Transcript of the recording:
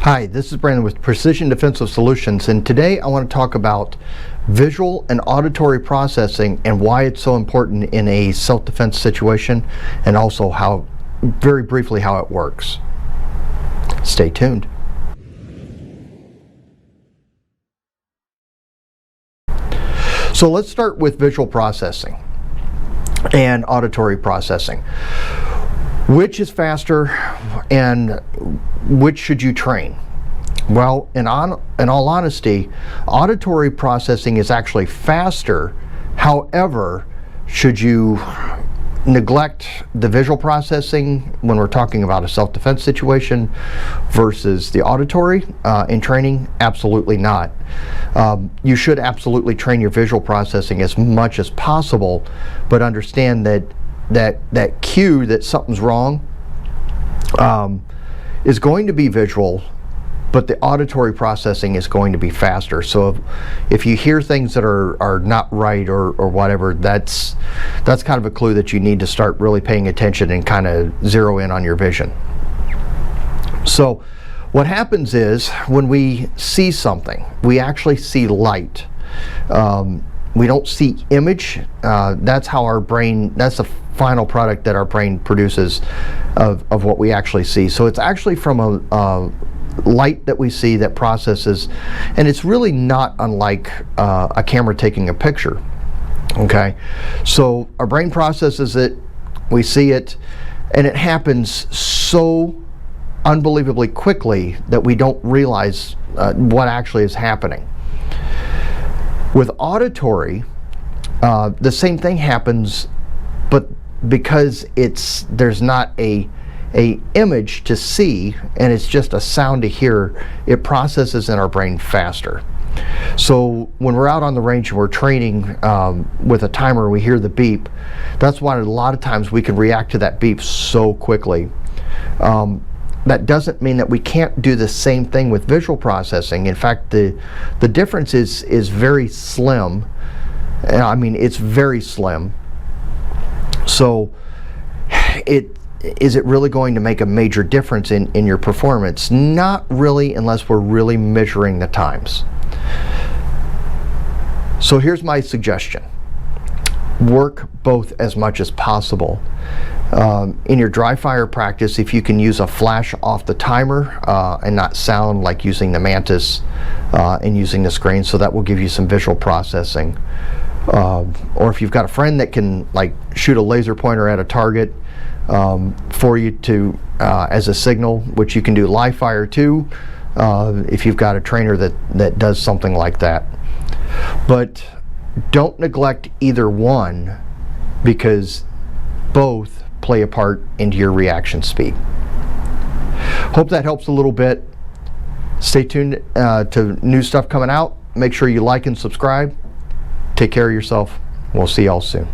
Hi, this is Brandon with Precision Defensive Solutions, and today I want to talk about visual and auditory processing and why it's so important in a self-defense situation, and also how, very briefly, how it works. Stay tuned. So let's start with visual processing and auditory processing. Which is faster and which should you train? Well, in all honesty, auditory processing is actually faster. However, should you neglect the visual processing when we're talking about a self-defense situation versus the auditory in training? Absolutely not. You should absolutely train your visual processing as much as possible, but understand that cue that something's wrong is going to be visual, but the auditory processing is going to be faster. So if you hear things that are not right or whatever, that's kind of a clue that you need to start really paying attention and kind of zero in on your vision. So what happens is when we see something, we actually see light. We don't see image. That's how our brain, that's the final product that our brain produces of what we actually see. So it's actually from a light that we see that processes, and it's really not unlike a camera taking a picture. Okay, so our brain processes it, we see it, and it happens so unbelievably quickly that we don't realize what actually is happening. With auditory, the same thing happens, but because there's not a image to see and it's just a sound to hear, it processes in our brain faster. So when we're out on the range and we're training with a timer, we hear the beep. That's why a lot of times we can react to that beep so quickly. That doesn't mean that we can't do the same thing with visual processing. In fact, the difference is very slim. I mean, it's very slim. So is it really going to make a major difference in your performance? Not really, unless we're really measuring the times. So here's my suggestion. Work both as much as possible. In your dry fire practice, if you can use a flash off the timer and not sound like using the mantis and using the screen, so that will give you some visual processing. Or if you've got a friend that can like shoot a laser pointer at a target for you to as a signal, which you can do live fire too, if you've got a trainer that does something like that. But don't neglect either one, because both play a part into your reaction speed. Hope that helps a little bit. Stay tuned to new stuff coming out. Make sure you like and subscribe. Take care of yourself. We'll see y'all soon.